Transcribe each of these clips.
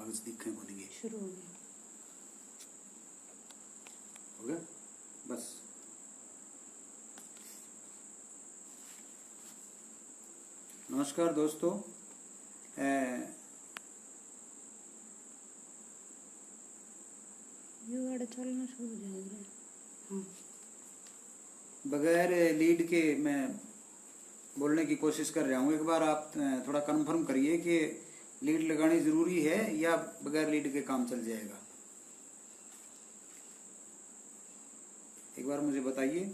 कागज दिखे बन गए, शुरू हो गया। हो गया बस। नमस्कार दोस्तों, ये गाड़ी चलना शुरू हो जाएगा। हाँ, बगैर लीड के मैं बोलने की कोशिश कर रहा हूँ। एक बार आप थोड़ा कंफर्म करिए कि लीड लगानी ज़रूरी है या बगैर लीड के काम चल जाएगा। एक बार मुझे बताइए।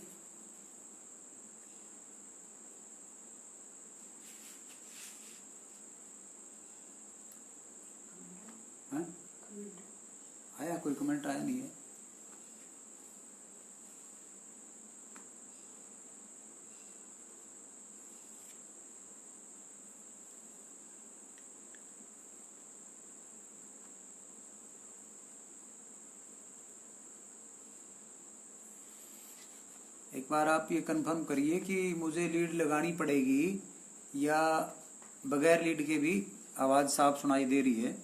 हाँ? आया कोई कमेंट? आया नहीं है। एक बार आप ये कंफर्म करिए कि मुझे लीड लगानी पड़ेगी या बगैर लीड के भी आवाज़ साफ सुनाई दे रही है,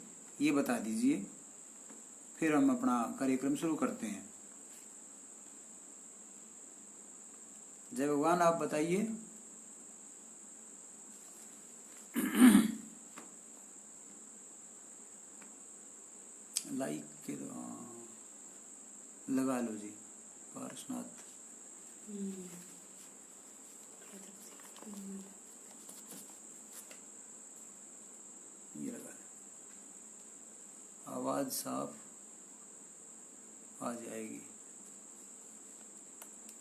ये बता दीजिए। फिर हम अपना कार्यक्रम शुरू करते हैं। जय भगवान, आप बताइए। लाइक के दो, लगा लो जी पारसनाथ। ये लगा लो, आवाज साफ आ जाएगी।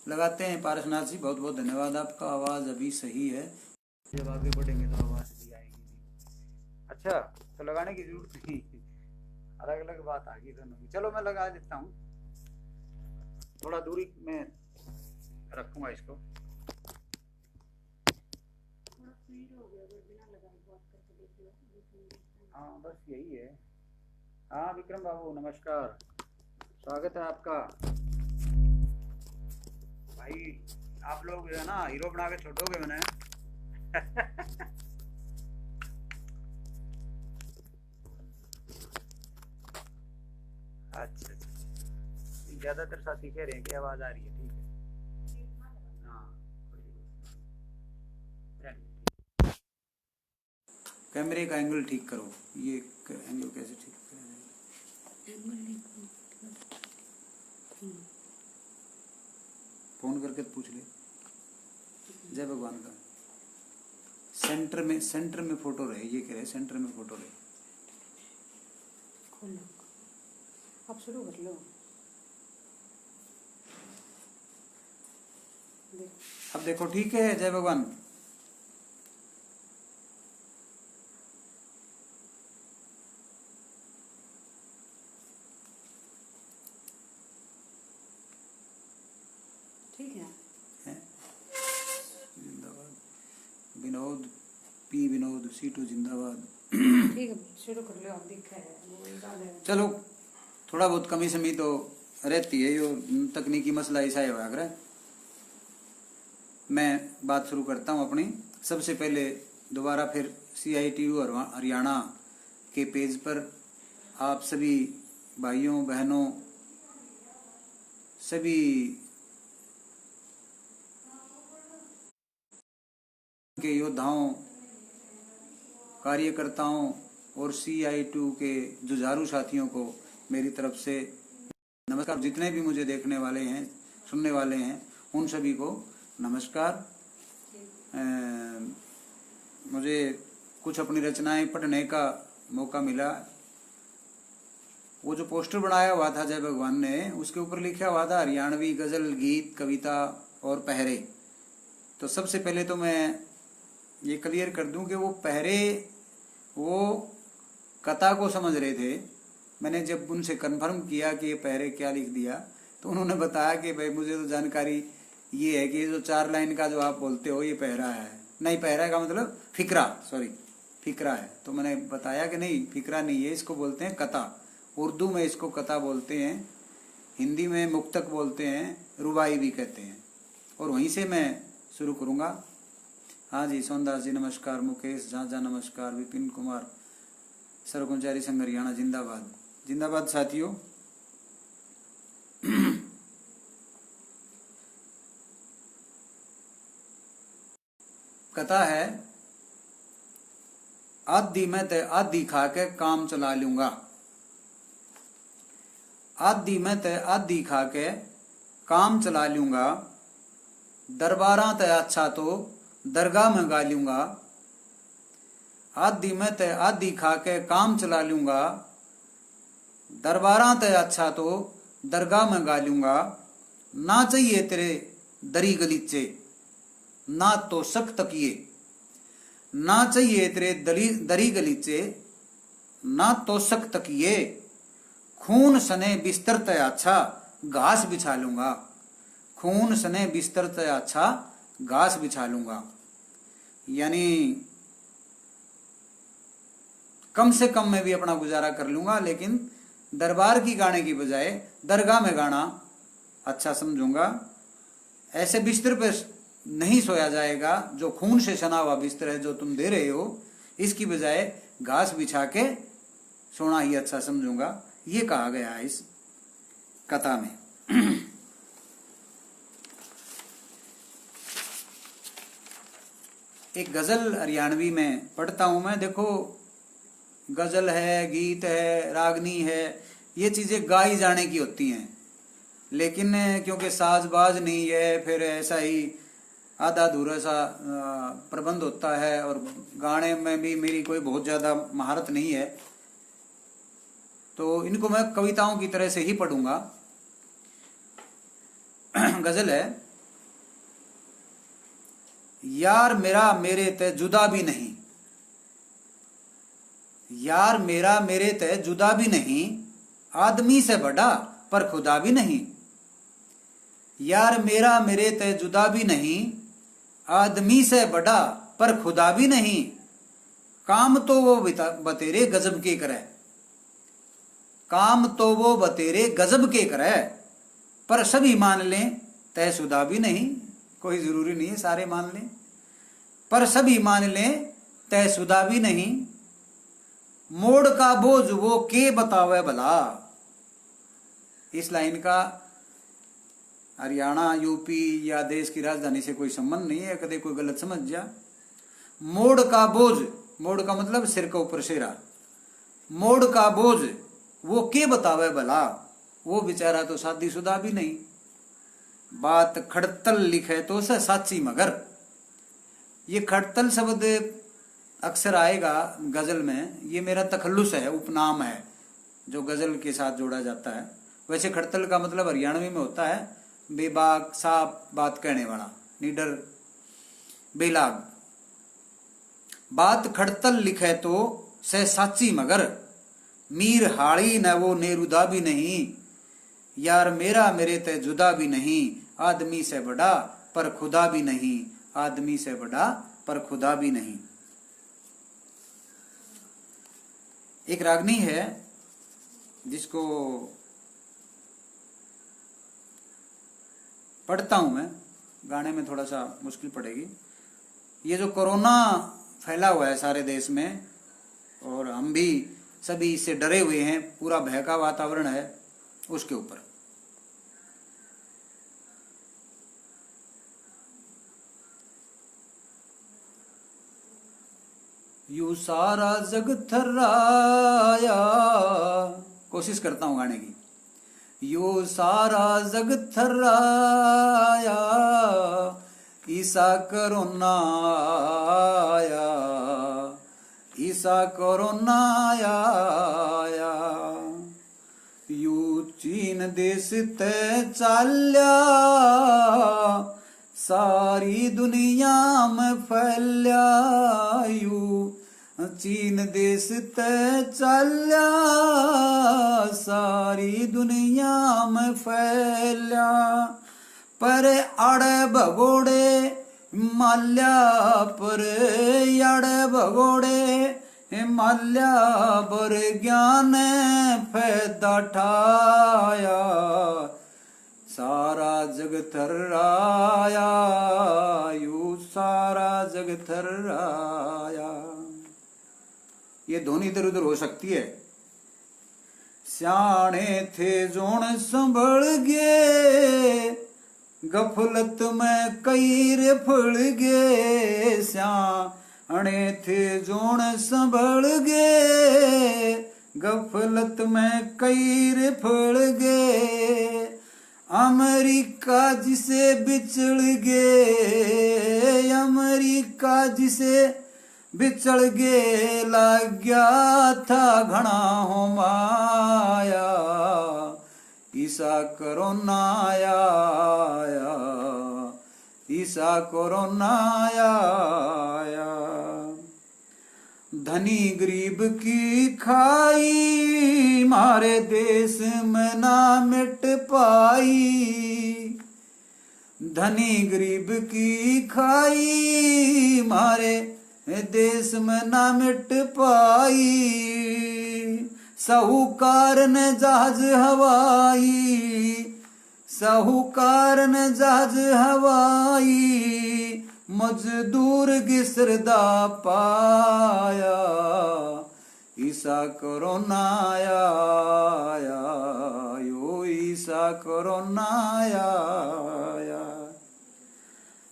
लगाते हैं पारसनाथ जी, बहुत बहुत धन्यवाद आपका। आवाज अभी सही है, जब आगे बढ़ेंगे तो आवाज भी आएगी। अच्छा, तो लगाने की जरूरत नहीं, अलग अलग बात आ गई दोनों की। चलो मैं लगा देता हूँ, थोड़ा दूरी में रखूंगा इसको। हाँ बस यही है। हाँ विक्रम बाबू नमस्कार, स्वागत है आपका। भाई आप लोग जो है ना हीरो बना के छोड़ोगे मैंने। अच्छा अच्छा, ज्यादातर साथी कह रहे हैं कि आवाज आ रही है। ठीक है, हाँ कैमरे का एंगल ठीक करो। ये एंगल कैसे ठीक करें? फोन करके पूछ ले। जय भगवान का। सेंटर में फोटो रहे, ये कह रहे सेंटर में फोटो रहे। खोलो, आप शुरू कर लो। अब देखो ठीक है। जय भगवान। ठीक है, जिंदाबाद विनोद पी, विनोद C2 जिंदाबाद। ठीक है, शुरू कर लो। आप दिखा है। चलो, थोड़ा बहुत कमी समी तो रहती है, यो तकनीकी मसला ऐसा ही होया करे। मैं बात शुरू करता हूँ अपनी। सबसे पहले दोबारा फिर CITU हरियाणा के पेज पर आप सभी भाइयों बहनों, सभी के योद्धाओं, कार्यकर्ताओं और CITU के जुझारू साथियों को मेरी तरफ से नमस्कार। जितने भी मुझे देखने वाले हैं, सुनने वाले हैं, उन सभी को नमस्कार। मुझे कुछ अपनी रचनाएं पढ़ने का मौका मिला। वो जो पोस्टर बनाया हुआ था जय भगवान ने, उसके ऊपर लिखा हुआ था हरियाणवी गजल, गीत, कविता और पहरे। तो सबसे पहले तो मैं ये क्लियर कर दूं कि वो पहरे वो कथा को समझ रहे थे। मैंने जब उनसे कंफर्म किया कि ये पहरे क्या लिख दिया, तो उन्होंने बताया कि भाई मुझे तो जानकारी ये है कि जो 4 लाइन का जो आप बोलते हो ये पहरा है। नहीं, पहरा का मतलब फिक्रा, सॉरी फिक्रा है। तो मैंने बताया कि नहीं, फिक्रा नहीं है, इसको बोलते हैं कथा। उर्दू में इसको कथा बोलते हैं, हिंदी में मुक्तक बोलते हैं, रुबाई भी कहते हैं। और वहीं से मैं शुरू करूँगा। हाँ जी, सोनदास जी नमस्कार, मुकेश झांझा नमस्कार, विपिन कुमार सर्वकर्मचारी संघ हरियाणा जिंदाबाद। जिंदाबाद साथियों। कथा है, आधी में ते आधी खा के काम चला लूंगा। आधी में ते आधी खा के काम चला लूंगा, दरबारा ते अच्छा तो दरगाह में गा लूंगा। आधी में ते आधी खा के काम चला लूंगा, दरबारा ते अच्छा तो दरगाह में गा लूंगा। ना चाहिए तेरे दरी गलीचे, ना तो शक तकिए। ना चाहिए तेरे दरी गलीचे, ना तो शक तकिए। खून सने बिस्तर ते अच्छा घास बिछा लूंगा। खून सने बिस्तर ते अच्छा घास बिछा लूंगा। यानी कम से कम में भी अपना गुजारा कर लूंगा, लेकिन दरबार की गाने की बजाय दरगाह में गाना अच्छा समझूंगा। ऐसे बिस्तर पर नहीं सोया जाएगा जो खून से सना हुआ बिस्तर है जो तुम दे रहे हो, इसकी बजाय घास बिछा के सोना ही अच्छा समझूंगा। ये कहा गया है इस कथा में। एक गजल हरियाणवी में पढ़ता हूं मैं। देखो, गजल है, गीत है, रागनी है, ये चीजें गाई जाने की होती हैं, लेकिन क्योंकि साजबाज नहीं है, फिर ऐसा ही आधा अधूरा सा प्रबंध होता है, और गाने में भी मेरी कोई बहुत ज्यादा महारत नहीं है, तो इनको मैं कविताओं की तरह से ही पढ़ूंगा। गजल है, यार मेरा मेरे ते जुदा भी नहीं, यार मेरा मेरे ते जुदा भी नहीं, आदमी से बड़ा पर खुदा भी नहीं। यार मेरा मेरे ते जुदा भी नहीं, आदमी से बड़ा पर खुदा भी नहीं। काम तो वो बतेरे गजब के करे, काम तो वो बतेरे गजब के करे, पर सभी मान लें तयशुदा भी नहीं। कोई जरूरी नहीं है सारे मान लें, पर सभी मान लें तयशुदा भी नहीं। मोड़ का बोझ वो के बतावे भला। इस लाइन का हरियाणा, यूपी या देश की राजधानी से कोई संबंध नहीं है, कदे कोई गलत समझ जा। मोड़ का बोझ, मोड़ का मतलब सिर के ऊपर सेरा। मोड़ का बोझ वो के बतावे भला, वो बेचारा तो शादीशुदा भी नहीं। बात खड़तल लिखे तो से साची मगर। ये खड़तल शब्द अक्सर आएगा गजल में, ये मेरा तखल्लुस है, उपनाम है जो गजल के साथ जोड़ा जाता है। वैसे खड़तल का मतलब हरियाणवी में होता है बेबाक, साफ बात कहने वाला, निडर, बेलाग। बात खड़तल लिखे तो से साची मगर, मीर हाड़ी न वो नेरुदा भी नहीं। यार मेरा मेरे ते जुदा भी नहीं, आदमी से बड़ा पर खुदा भी नहीं। आदमी से बड़ा पर खुदा भी नहीं। एक रागनी है जिसको पढ़ता हूं मैं, गाने में थोड़ा सा मुश्किल पड़ेगी। ये जो कोरोना फैला हुआ है सारे देश में, और हम भी सभी इससे डरे हुए हैं, पूरा भय का वातावरण है, उसके ऊपर। यू सारा जग थर्राया, कोशिश करता हूं गाने की। यू सारा जग थर्राया, ईसा कोरोना आया, ईसा कोरोना आया। यू चीन देश ते चाल्या, सारी दुनिया में फैल्या। यू चीन देश ते चाल्या, सारी दुनिया में फैल्या। पर आड़े भगोड़े माल्या, पर आड़े भगोड़े माल्या, बर ज्ञान फैदा ठाया। सारा जग थर्राया, यू सारा जग थर्राया। ये ध्वनि इधर उधर हो सकती है। सियाणे थे जोण संभल गे, गफलत में कई रे फल गे। सियाणे थे जोण संभल गे, गफलत में कई रे फल गे। अमेरिका जिसे बिछड़ गे, अमेरिका जिसे बिछड़ गे, लग गया था घना हो माया। ईसा कोरोना आया, ईसा कोरोना आया। धनी गरीब की खाई, मारे देश में ना मिट पाई। धनी गरीब की खाई, मारे देश में ना मिट पाई। साहूकार ने जहाज हवाई, साहूकार ने जहाज हवाई। मजदूर गिसरदा पाया, ईसा कोरोना आया, यो ईसा कोरोना आया।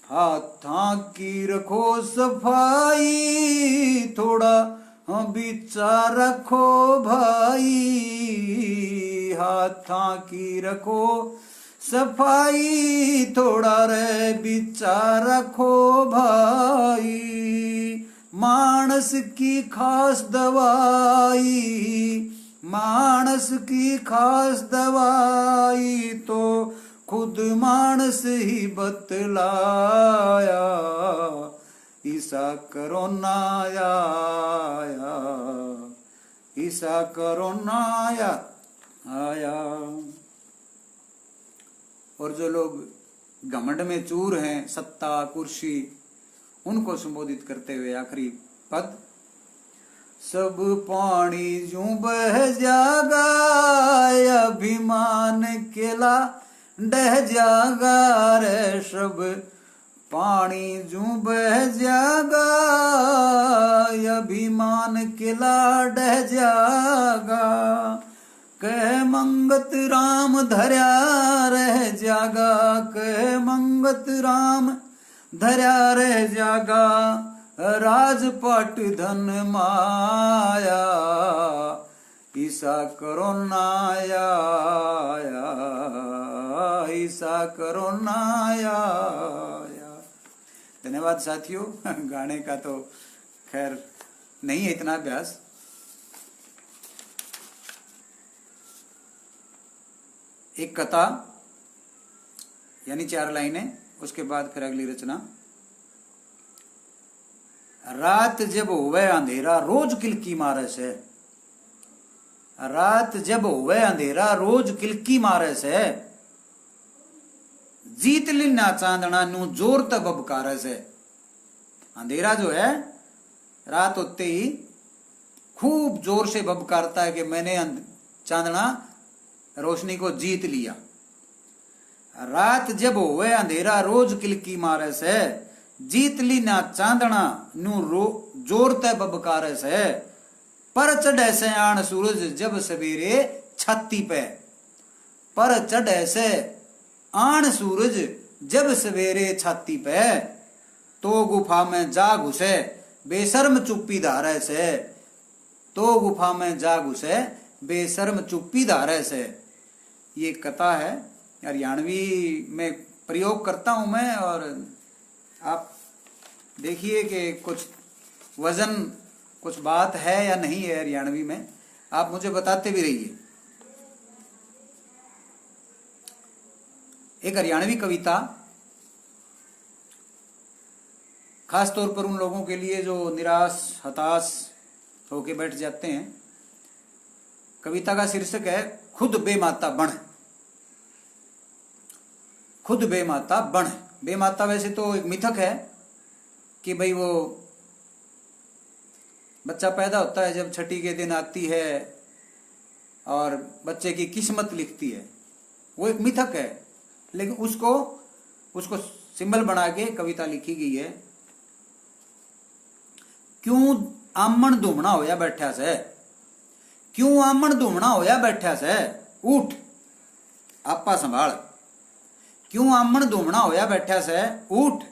हाथां की रखो सफाई, थोड़ा विचार रखो भाई। हाथां की रखो सफाई, थोड़ा रे विचार रखो भाई। मानस की खास दवाई, मानस की खास दवाई तो खुद मानस ही बतलाया। ईसा कोरोना आया, ईसा कोरोना आया। और जो लोग घमंड में चूर हैं, सत्ता कुर्सी, उनको संबोधित करते हुए आखिरी पद, सब पानी यूं बह जागा, अभिमान केला डह जागा रे। सब पानी यूं बह जागा, अभिमान केला डह जागा। कह मंगत राम धर्या रह जागा, कह मंगत राम धर्या रह जागा। राजपाट धन माया, ईसा कोरोना आया, ईसा कोरोना आया। धन्यवाद साथियों। गाने का तो खैर नहीं है इतना अभ्यास। एक कथा यानी 4 लाइनें, उसके बाद फिर अगली रचना। रात जब होवे अंधेरा रोज किलकी मारे से, रात जब होवे अंधेरा रोज किलकी मारे से। जीत लीना चांदना नू जोर तब बबकारे से। अंधेरा जो है रात होते ही खूब जोर से बबकारता है कि मैंने चांदना रोशनी को जीत लिया। रात जब होवे अंधेरा रोज किलकी मारे से। जीत ली ना चांदना नू जोर ते बबकारे से। पर चढ़े से आन सूरज जब सवेरे छाती पे। पर चढ़े से आन सूरज जब सवेरे छाती पे। तो गुफा में जा घुसे बेशर्म चुप्पी धारे से। तो गुफा में जा घुसे बेशर्म चुप्पी धारे से। ये कथा है, हरियाणवी में प्रयोग करता हूं मैं, और आप देखिए कि कुछ वजन कुछ बात है या नहीं है हरियाणवी में, आप मुझे बताते भी रहिए। एक हरियाणवी कविता खास तौर पर उन लोगों के लिए जो निराश हताश होके बैठ जाते हैं। कविता का शीर्षक है खुद बेमाता बन। खुद बेमाता बन। बेमाता वैसे तो एक मिथक है कि भाई वो बच्चा पैदा होता है जब छठी के दिन आती है और बच्चे की किस्मत लिखती है, वो एक मिथक है। लेकिन उसको सिंबल बना के कविता लिखी गई है। क्यों आमण धूमना होया बैठा से। क्यों आमण धूमना होया बैठा से? उठ आपा संभाल। क्यों आमण धूमना होया बैठा से? उठ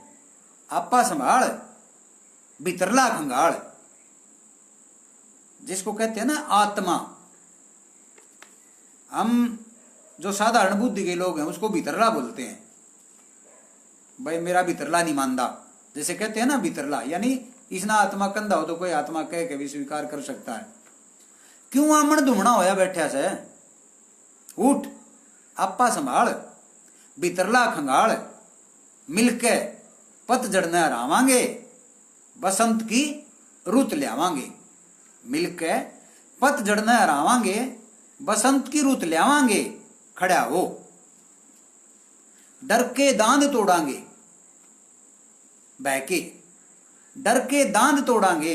आपा संभाल, भीतरला खंगाल। जिसको कहते हैं ना आत्मा, हम जो साधारण बुद्धि के लोग हैं उसको भीतरला बोलते हैं। भाई मेरा भीतरला नहीं मानदा, जैसे कहते हैं ना भीतरला, यानी इसना आत्मा कंधा हो तो कोई आत्मा कह के भी स्वीकार कर सकता है। क्यों आमण धूमना होया बैठा से? उठ आपा संभाल, भीतरला खंगाल। मिलके पतझड़ न हरावांगे, बसंत की रुत ल्यावांगे। मिलके पतझड़ न हरावांगे, बसंत की रुत ल्यावांगे। खड़ा हो। डर के दांत तोड़ांगे, बहके डर के दांत तोड़ांगे,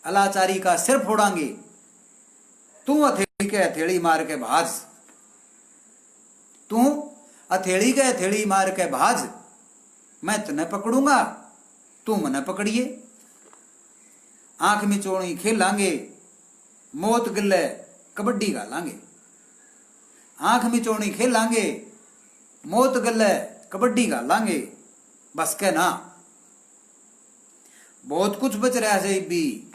अलाचारी का सिर फोड़ांगे। तू हथेली के हथेली मार के भाज, तू हथेली के हथेली मार के भाज। मैं तने पकड़ूंगा, तू मने पकड़िए। आंख मिचोड़ी खेलांगे, मौत गले कबड्डी गालांगे। आंख मिचोड़ी खेलांगे, मौत गले कबड्डी गालांगे। बस के ना, बहुत कुछ बच रहा है भी।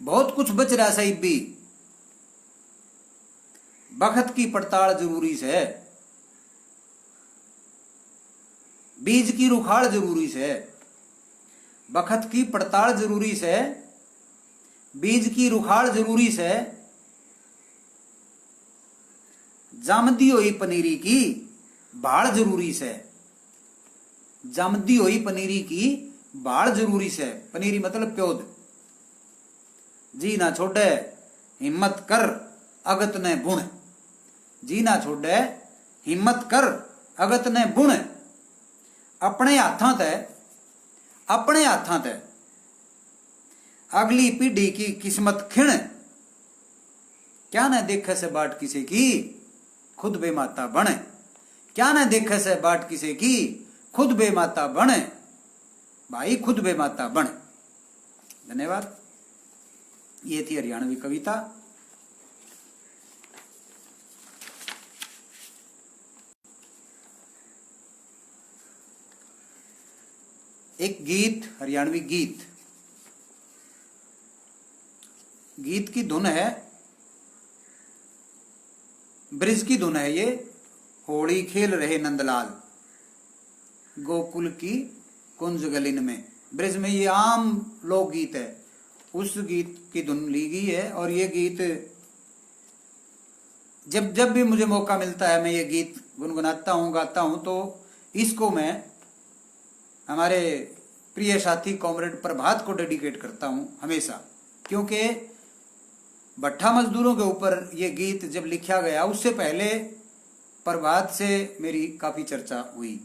बहुत कुछ बच रहा है भी। बखत की पड़ताल जरूरी से, बीज की रुखाड़ जरूरी से। बखत की पड़ताल जरूरी से, बीज की रुखाड़ जरूरी से। जामदी हुई पनीरी की बाढ़ जरूरी से। जामदी हुई पनीरी की बाढ़ जरूरी से। पनीरी मतलब प्योद। जी ना छोड़े हिम्मत कर अगत ने बुण। जी ना छोड़े हिम्मत कर अगत ने बुण। अपने हाथों ते, अपने हाथों ते अगली पीढ़ी की किस्मत खिण। क्या न देखे से बाट किसी की, खुद बेमाता बने। क्या न देखे से बाट किसी की, खुद बेमाता बने। भाई खुद बेमाता बने। धन्यवाद। ये थी हरियाणवी कविता। एक गीत, हरियाणवी गीत। गीत की धुन है, ब्रिज की धुन है ये। होली खेल रहे नंदलाल गोकुल की कुंज गलिन में। ब्रिज में ये आम लोक गीत है, उस गीत की धुन ली गई है। और ये गीत जब जब भी मुझे मौका मिलता है मैं ये गीत गुनगुनाता हूँ, गाता हूँ। तो इसको मैं हमारे प्रिय साथी कॉमरेड प्रभात को डेडिकेट करता हूँ हमेशा। क्योंकि भट्ठा मजदूरों के ऊपर ये गीत जब लिखा गया, उससे पहले प्रभात से मेरी काफ़ी चर्चा हुई।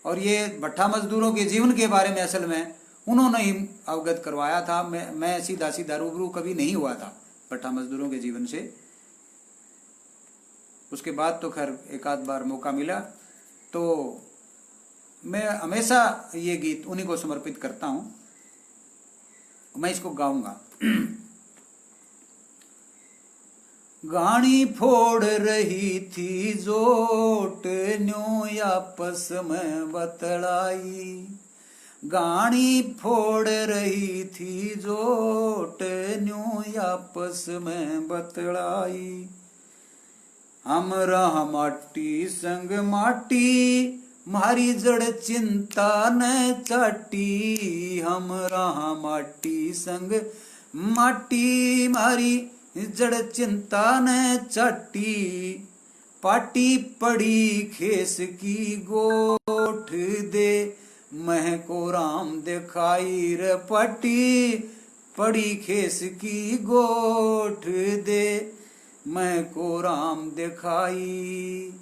और ये भट्ठा मजदूरों के जीवन के बारे में असल में उन्होंने ही अवगत करवाया था। मैं सीधा सीधा रूबरू कभी नहीं हुआ था भट्ठा मजदूरों के जीवन से। उसके बाद तो खैर एक आध बार मौका मिला, तो मैं हमेशा ये गीत उन्हीं को समर्पित करता हूँ। मैं इसको गाऊंगा। गानी फोड़ रही थी जोट, न्यू आपस में बतलाई। गानी फोड़ रही थी जोट, न्यू आपस में बतलाई। हम रहा माटी संग माटी, मारी जड़ चिंता न चाटी। हम रहा माटी संग माटी, मारी जड़ चिंता न चाटी। पाटी पड़ी खेस की गोठ दे, मह को राम दिखाई रे। पाटी पड़ी खेस की गोठ दे, मैं को राम दिखाई।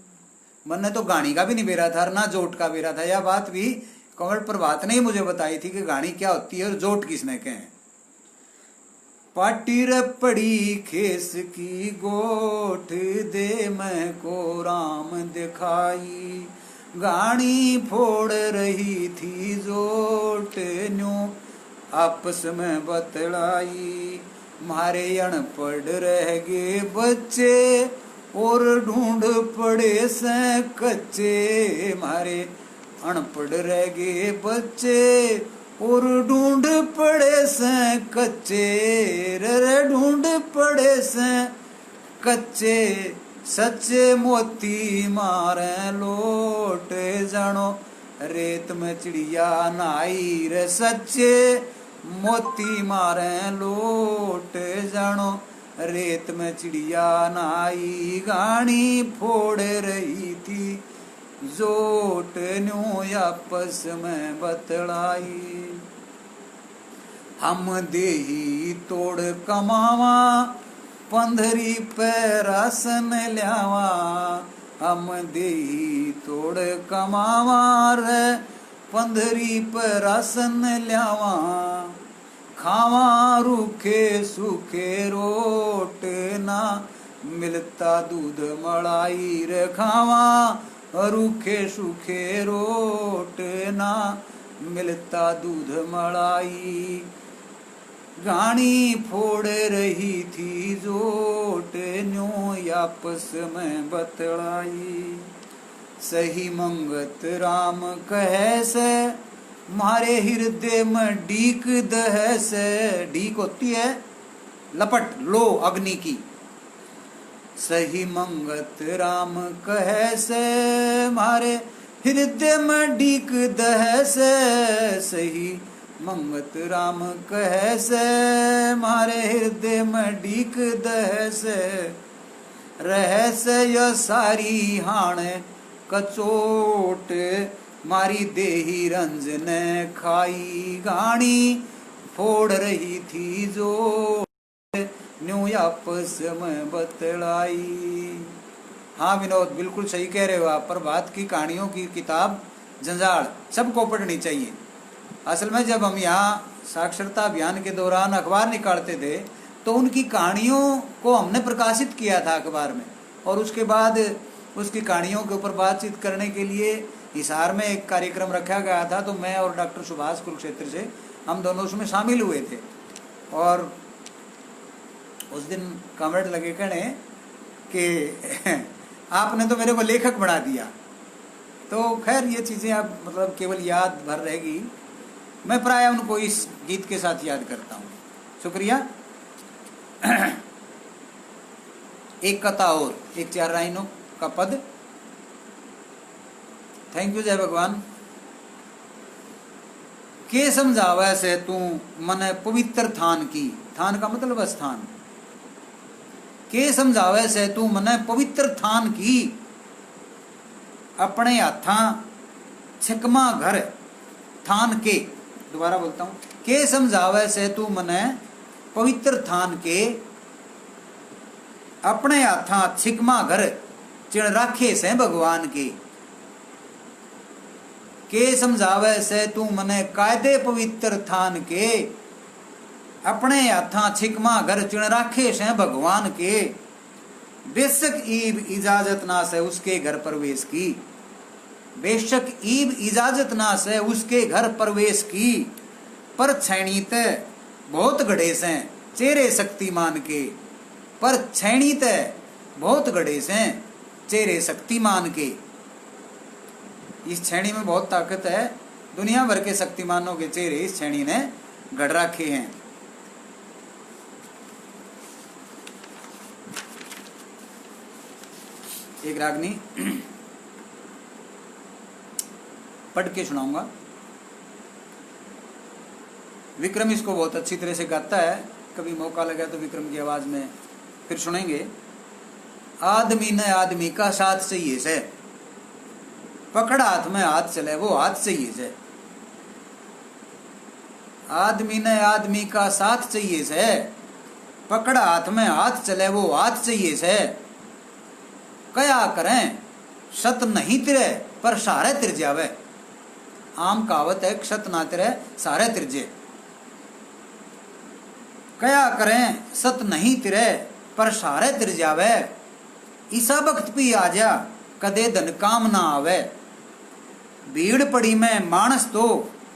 मैंने तो गाड़ी का भी नहीं बेरा था, ना जोट का बेरा था। यह बात भी कमल प्रभात ने ही मुझे बताई थी कि गाड़ी क्या होती है और जोट किसने कहे। पाटी रे पड़ी खेस की गोठ दे, मैं को राम दिखाई। गाड़ी फोड़ रही थी जोट न्यू आपस में बतलाई। मारे अनपढ़ रह गए बच्चे और ढूंढ पड़े से कच्चे। मारे अनपढ़ रह गए बच्चे और ढूंढ पड़े से कच्चे। रे ढूंढ पड़े से कच्चे सच्चे मोती मारे लोट जानो रेत में चिड़िया नाई। रे सच्चे मोती मारे लोट जानो रेत में चिड़िया नाई। गाड़ी फोड़ रही थी जोट न्यू आपस में बतलाई। हम देही तोड़ कमावा पंधरी पे रासन ल्यावा। हम देही तोड़ कमावा रे पंधरी पे रासन ल्यावा। खावा रूखे सूखे रोट ना मिलता दूध मलाई। रे खावा रूखे सूखे रोट ना मिलता दूध मलाई। गाड़ी फोड़ रही थी जोट न्यू आपस में बतलाई। सही मंगत राम कहे से मारे हृदय में डीक दह से। डीक होती है लपट लो अग्नि की। सही मंगत राम कहे से मारे हृदय में डीक दह से। सही मंगत राम कहे से मारे हृदय में डीक दह से। रह से यह सारी हाण कचोट मारी देही रंज ने खाई। गाड़ी फोड़ रही थी जो न्यू आपस में बतलाई। हाँ विनोद बिल्कुल सही कह रहे हो आप। प्रभात की कहानियों की किताब जंजाल सबको पढ़नी चाहिए। असल में जब हम यहाँ साक्षरता अभियान के दौरान अखबार निकालते थे तो उनकी कहानियों को हमने प्रकाशित किया था अखबार में। और उसके बाद उसकी कहानियों के ऊपर बातचीत करने के लिए हिसार में एक कार्यक्रम रखा गया था। तो मैं और डॉक्टर सुभाष कुरुक्षेत्र से हम दोनों उसमें शामिल हुए थे। और उस दिन कमेंट लगे कहने कि आपने तो मेरे को लेखक बना दिया। तो खैर ये चीज़ें अब मतलब केवल याद भर रहेगी। मैं प्राय उनको इस गीत के साथ याद करता हूँ। शुक्रिया। एक कथा और एक 4 लाइनों का पद। थैंक यू जय भगवान। के समझावे से तू मन पवित्र थान की। थान का मतलब स्थान। के समझावे से तू मन पवित्र थान की। अपने हाथा छिकमा घर थान के। दोबारा बोलता हूं। के समझावे से तू मन पवित्र थान के। अपने हाथा छिकमा घर चिण राखे से भगवान के। के समझावे से तू मने कायदे पवित्र थान के। अपने हाथा छिकमा घर चिण राखे से भगवान के। बेशक ईब इजाजत ना से उसके घर प्रवेश की। बेशक ईब इजाजत ना से उसके घर प्रवेश की। पर छैणी ते बहुत घड़े से चेहरे शक्तिमान के। पर छैणी ते बहुत घड़े से चेहरे शक्तिमान के। इस छैणी में बहुत ताकत है। दुनिया भर के शक्तिमानों के चेहरे इस छैणी ने गढ़ रखे हैं। एक रागनी पढ़ के सुनाऊंगा। विक्रम इसको बहुत अच्छी तरह से गाता है। कभी मौका लगा तो विक्रम की आवाज में फिर सुनेंगे। आदमी ने आदमी का साथ चाहिए से। पकड़ हाथ में हाथ चले वो हाथ चाहिए से। आदमी ने आदमी का साथ चाहिए से। पकड़ हाथ में हाथ चले वो हाथ चाहिए से। कया करें सत नहीं तिरे पर सारे तिर जावे। आम कहावत है क्षत ना तिरे सारे तिरजे। कया करें सत नहीं तिरे पर सारे तिर जावे। ईसा वक्त भी आ जा कदे धन काम ना आवे। भीड़ पड़ी में मानस तो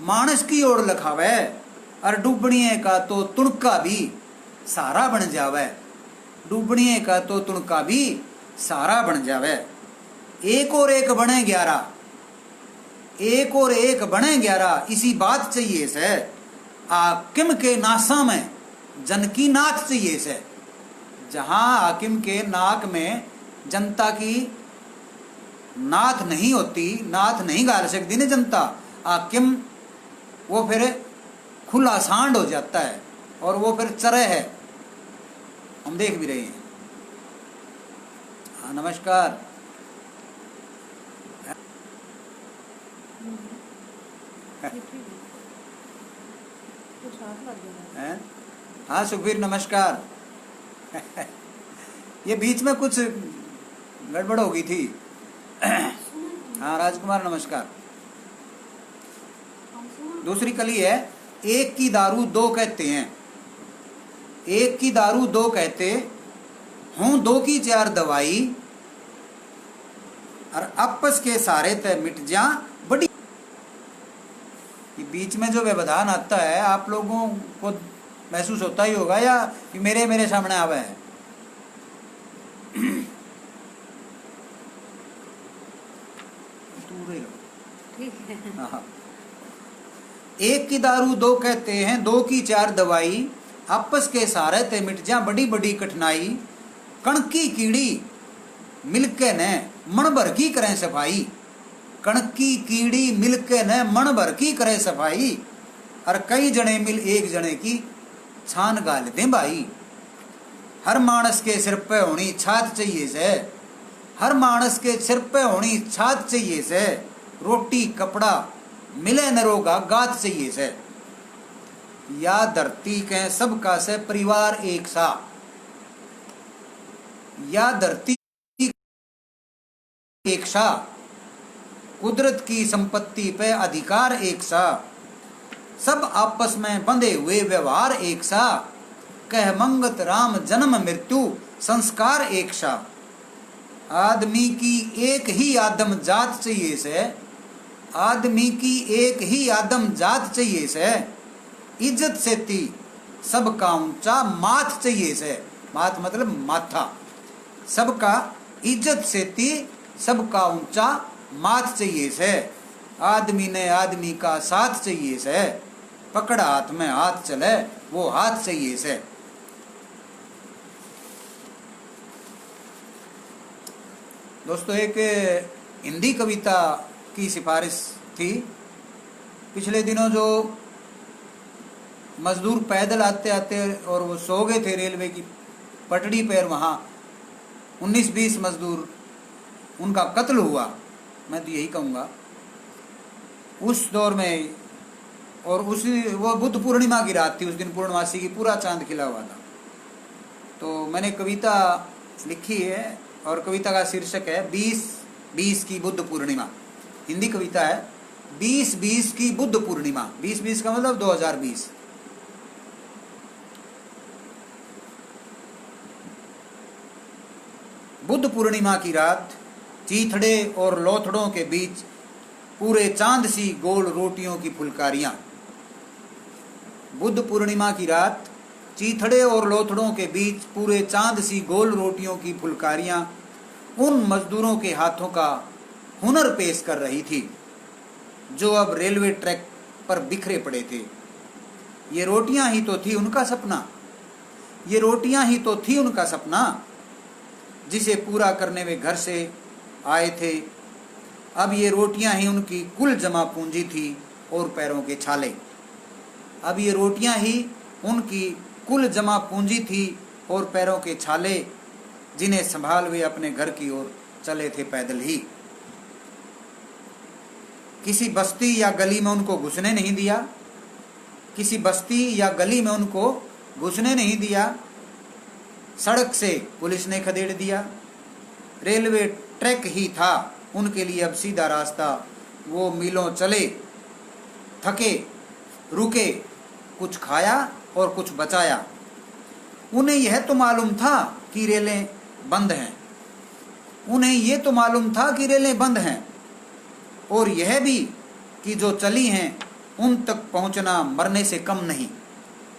मानस की ओर लखावे, और डूबणिए का तो तुणका भी सारा बन जावे। डूबणिए का तो तुणका भी सारा बन जावे। एक और एक बने 11, एक और एक बने 11, इसी बात चाहिए से हाकिम के नासा में जन की नाथ चाहिए से। जहां हाकिम के नाक में जनता की नाथ नहीं होती, नाथ नहीं गाल सकती ना जनता, हाकिम वो फिर खुला सांड हो जाता है और वो फिर चरे है। हम देख भी रहे हैं। हाँ नमस्कार। कुछ हाथ लग गया है। हैं? हाँ सुखबीर नमस्कार। ये बीच में कुछ गड़बड़ हो गई थी। हाँ राजकुमार नमस्कार। दूसरी कली है, एक की दारू दो कहते हैं, एक की दारू दो कहते हूँ, दो की चार दवाई, और आपस के सारे तय मिट जा बड़ी। बीच में जो व्यवधान आता है आप लोगों को महसूस होता ही होगा, या मेरे सामने आवा है। ठीक है। हाँ। एक की दारू दो कहते हैं, दो की चार दवाई, आपस के सारे ते मिट जा बड़ी बड़ी कठिनाई। कण की कीड़ी मिलके ने मन भर की करें सफाई, कण की कीड़ी मिलके ने मन भर की करे सफाई, और कई जने मिल एक जने की छान गाल दे भाई। हर मानस के सिर पे होनी छात चाहिए से, हर मानस के सिर पे होनी छात चाहिए से, रोटी कपड़ा मिले न रोगा गात चाहिए से। या धरती के सबका से परिवार एक सा, या धरती एक सा, कुदरत की संपत्ति पे अधिकार एक सा, सब आपस में बंधे हुए व्यवहार एक सा, कह मंगत राम जन्म मृत्यु संस्कार एक सा। आदमी की एक ही आदम जात चाहिए से, आदमी की एक ही आदम जात चाहिए से, इज्जत से ती सबका ऊंचा माथ चाहिए से। माथ मतलब माथा। सबका इज्जत से ती सबका ऊंचा माथ चाहिए से। आदमी ने आदमी का साथ चाहिए से, पकड़ा हाथ में हाथ चले वो हाथ चाहिए से। दोस्तों एक हिंदी कविता की सिफारिश थी। पिछले दिनों जो मजदूर पैदल आते आते और वो सो गए थे रेलवे की पटड़ी पर, वहाँ 19-20 मजदूर उनका कत्ल हुआ, मैं तो यही कहूँगा उस दौर में। और उसी वो बुद्ध पूर्णिमा की रात थी, उस दिन पूर्णमासी की पूरा चांद खिला हुआ था। तो मैंने कविता लिखी है और कविता का शीर्षक है 20-20 की बुद्ध पूर्णिमा। हिंदी कविता है 20-20 की बुद्ध पूर्णिमा। 20-20 का मतलब 2020। बुद्ध पूर्णिमा की रात चीथड़े और लोथड़ों के बीच पूरे चांद सी गोल रोटियों की फुलकारियां। बुद्ध पूर्णिमा की रात चीथड़े और लोथड़ों के बीच पूरे चांद सी गोल रोटियों की फुलकारियां उन मजदूरों के हाथों का हुनर पेश कर रही थी जो अब रेलवे ट्रैक पर बिखरे पड़े थे। ये रोटियां ही तो थी उनका सपना, ये रोटियां ही तो थी उनका सपना, जिसे पूरा करने वे घर से आए थे। अब ये रोटियां ही उनकी कुल जमा पूंजी थी और पैरों के छाले। अब ये रोटियां ही उनकी कुल जमा पूंजी थी और पैरों के छाले, जिन्हें संभाल वे अपने घर की ओर चले थे पैदल ही। किसी बस्ती या गली में उनको घुसने नहीं दिया, किसी बस्ती या गली में उनको घुसने नहीं दिया। सड़क से पुलिस ने खदेड़ दिया। रेलवे ट्रैक ही था उनके लिए अब सीधा रास्ता। वो मीलों चले, थके, रुके, कुछ खाया और कुछ बचाया। उन्हें यह तो मालूम था कि रेलें बंद हैं, उन्हें यह तो मालूम था कि रेलें बंद हैं। और यह भी कि जो चली हैं उन तक पहुंचना मरने से कम नहीं।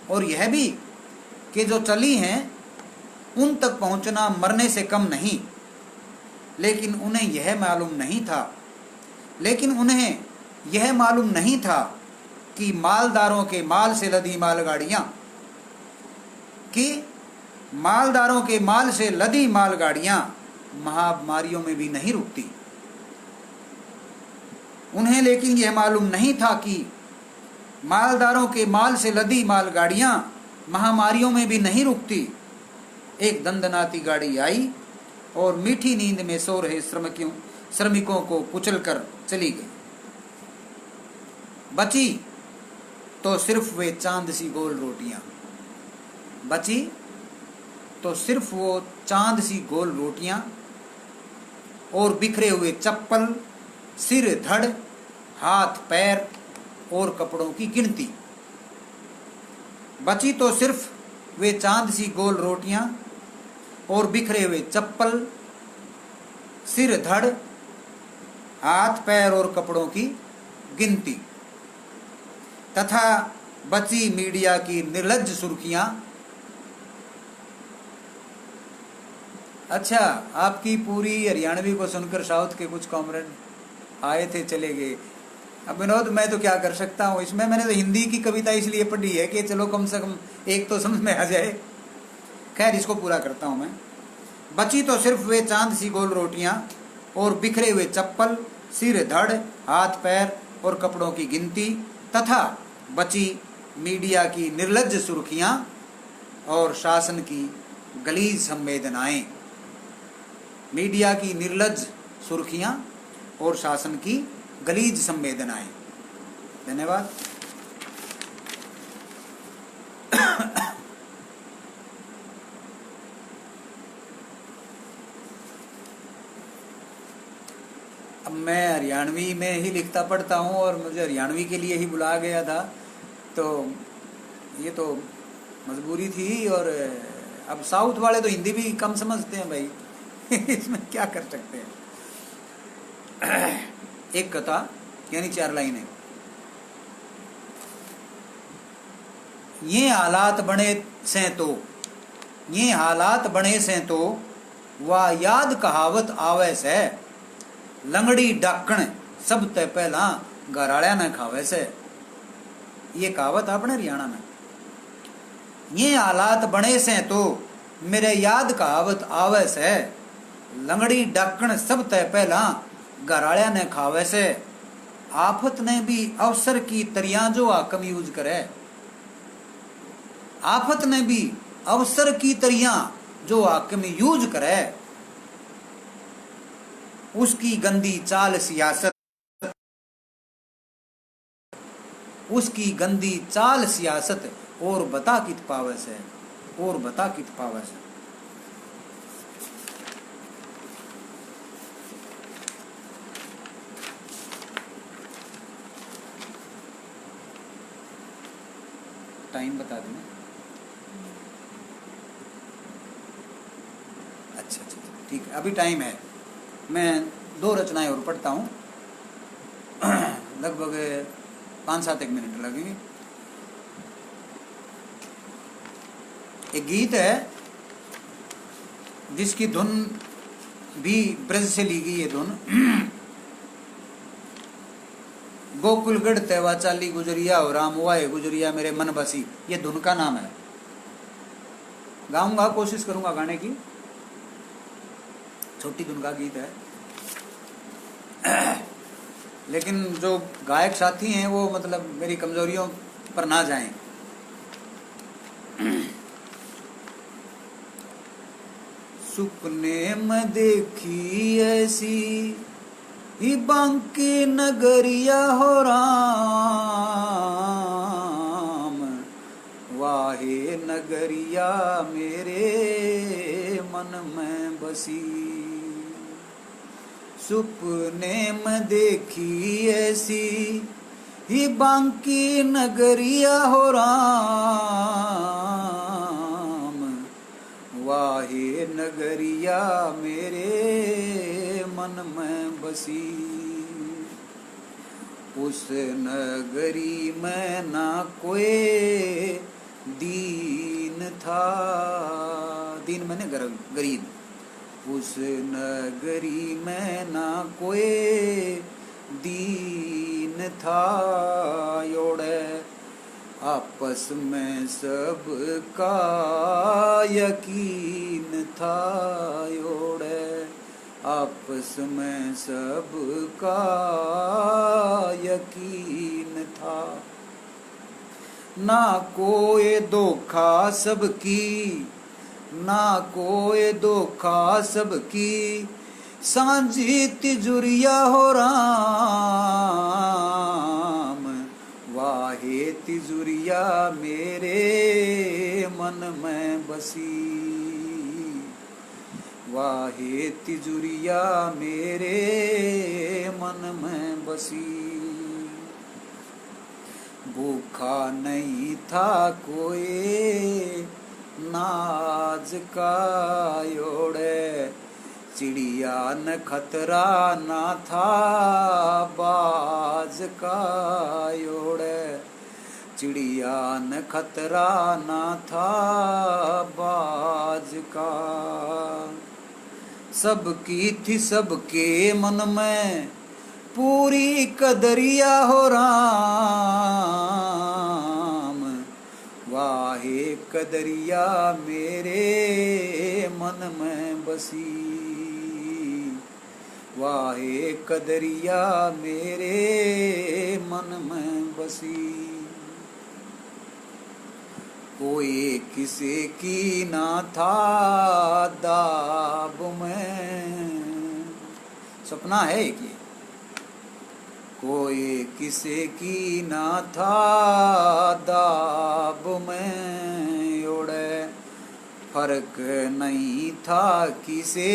और यह भी कि जो चली हैं उन तक पहुंचना मरने से कम नहीं। लेकिन उन्हें यह मालूम नहीं था कि मालदारों के माल से लदी मालगाड़ियां महामारियों में भी नहीं रुकती। उन्हें लेकिन यह मालूम नहीं था कि मालदारों के माल से लदी मालगाड़ियां महामारियों में भी नहीं रुकती। एक दंदनाती गाड़ी आई और मीठी नींद में सो रहे श्रमिकों को कुचलकर चली गई। बची तो सिर्फ वे चांद सी गोल रोटियां और बिखरे हुए चप्पल, सिर धड़, हाथ पैर और कपड़ों की गिनती। बची तो सिर्फ वे चांद सी गोल रोटियां और बिखरे हुए चप्पल, सिर धड़, हाथ पैर और कपड़ों की गिनती तथा बची मीडिया की निर्लज्ज सुर्खियां। अच्छा, आपकी पूरी हरियाणवी को सुनकर साउथ के कुछ कॉमरेड आए थे, चले गए। अब विनोद, मैं तो क्या कर सकता हूँ इसमें। मैंने तो हिंदी की कविता इसलिए पढ़ी है कि चलो कम से कम एक तो समझ में आ जाए। खैर, इसको पूरा करता हूँ मैं। बची तो सिर्फ वे चांद सी गोल रोटियां और बिखरे हुए चप्पल, सिर धड़, हाथ पैर और कपड़ों की गिनती तथा बची मीडिया की निर्लज्ज सुर्खियां और शासन की गलीज संवेदनाएं। मीडिया की निर्लज्ज सुर्खियां और शासन की गलीज संवेदनाएं। धन्यवाद। अब मैं हरियाणवी में ही लिखता पढ़ता हूँ और मुझे हरियाणवी के लिए ही बुलाया गया था, तो ये तो मजबूरी थी। और अब साउथ वाले तो हिंदी भी कम समझते हैं भाई। इसमें क्या कर सकते हैं। एक कथा यानी 4 लाइनें। ये हालात बने से तो वाह याद कहावत आवे से, लंगड़ी डाकण सब ते पहला घराड़िया न खावे से। ये कहावत अपने हरियाणा में। ये हालात बने से तो मेरे याद कहावत आवे से, लंगड़ी डाकण सब ते पहला घराड़िया ने खावे से। आफत ने भी अवसर की तरियां जो हाकम यूज करे। आफत ने भी अवसर की तरियां जो हाकम यूज करे। उसकी गंदी चाल सियासत और बता कित पावे से। टाइम बता देना। अच्छा, ठीक है, अभी टाइम है। मैं 2 रचनाएं और पढ़ता हूँ। लगभग 5-7 मिनट लगेंगे। एक गीत है जिसकी धुन भी ब्रज से ली गई है। धुन गोकुलगढ़ तेवा चाली गुजरिया हो राम वाए गुजरिया मेरे मन बसी, ये धुन का नाम है। गाऊंगा, कोशिश करूंगा गाने की। छोटी धुन का गीत है, लेकिन जो गायक साथी हैं वो मतलब मेरी कमजोरियों पर ना जाएं। सुपने में देखी ऐसी ही बांके नगरिया हो राम, वाहे नगरिया मेरे मन में बसी। सुपने में देखी ऐसी ही बांकी नगरिया हो राम, वाहे नगरिया मेरे मन में बसी। उस नगरी में ना कोई दीन था, दीन मैंने गरीब। उस नगरी में ना कोई दीन था, योड़े आपस में सबका यकीन था, योड़े आपस में सबका यकीन था। ना कोई धोखा सबकी, ना कोई धोखा सबकी, सांझी तिजुरिया हो राम। वाहे तिजुरिया मेरे मन में बसी, वाहे तिजुरिया मेरे मन में बसी। भूखा नहीं था कोई नाज का, योड़े चिड़िया न खतरा ना था बाज का, योड़े चिड़िया न खतरा ना था बाज का। सबकी थी सबके मन में पूरी कदरिया हो राम। वाहे कदरिया मेरे मन में बसी, वाहे कदरिया मेरे मन में बसी। कोई किसी की ना था दाब में, सपना है एक ये। कोई किसी की ना था दाब में, ओड़े फर्क नहीं था किसे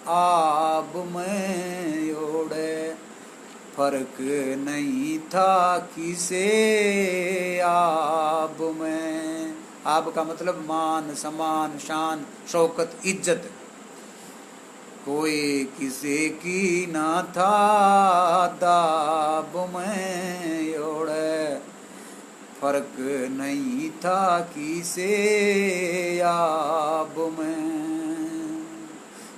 आब में, ओड़े फर्क नहीं था किसे आब में। आब का मतलब मान सम्मान शान शौकत इज्जत। कोई किसी की ना था दाब में, ओड़े फर्क नहीं था किसे आब में।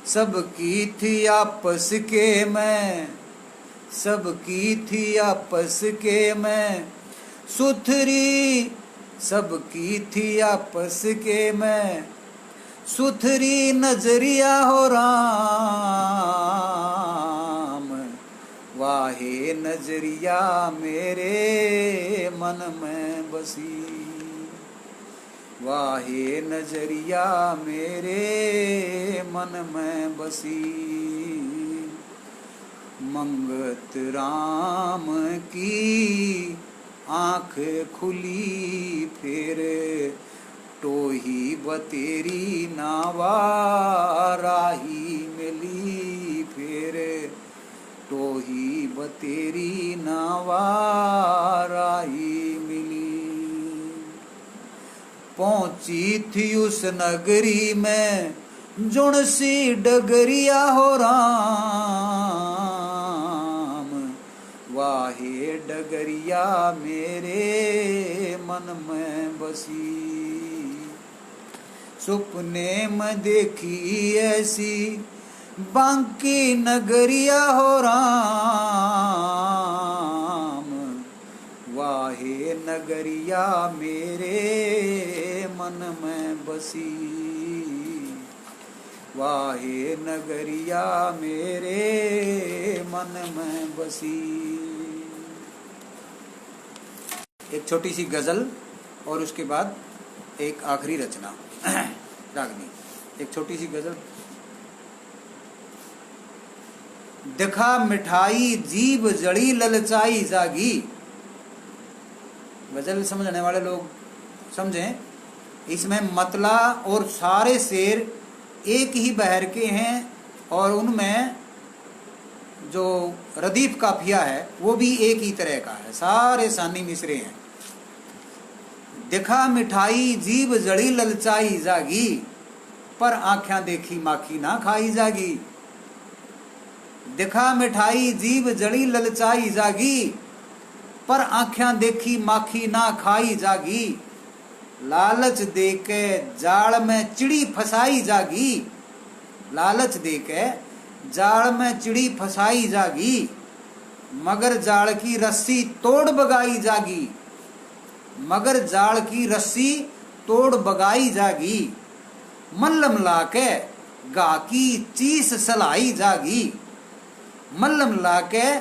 सबकी थी आपस के में, सबकी थी आपस के में सुथरी, सबकी थी आपस के में सुथरी नजरिया हो राम। वाहे नजरिया मेरे मन में बसी, वाहे नजरिया मेरे मन में बसी। मंगत राम की आँख खुली फिर टोही बतेरी नावा राही मिली, फिर टोही बतेरी नावा राही मिली। पहुंची थी उस नगरी में जुणसी डगरिया हो राम। वाहे डगरिया मेरे मन में बसी। सुपने में देखी ऐसी बांकी नगरिया हो राम। वाहे नगरिया मेरे मन में बसी, वाहे नगरिया मेरे मन में बसी। एक छोटी सी गजल और उसके बाद एक आखिरी रचना रागनी। एक छोटी सी गजल। देखा मिठाई जीभ जड़ी ललचाई जागी। गजल समझने वाले लोग समझें, इसमें मतला और सारे शेर एक ही बहर के हैं और उनमें जो रदीफ काफिया है वो भी एक ही तरह का है, सारे सानी मिसरे हैं। देखा मिठाई जीभ जड़ी ललचाई जागी, पर आँखें देखी माखी ना खाई जागी। दिखा मिठाई जीभ जड़ी ललचाई जागी, पर आँखें देखी माखी ना खाई जागी। लालच देके जाल में चिड़ी फसाई जागी, लालच देके जाल में चिड़ी फसाई जागी। मगर जाल की रस्सी तोड़ बगाई जागी, मगर जाल की रस्सी तोड़ बगाई जागी। मल्लम लाके गा की चीस सलाई जागी, मल्लम लाके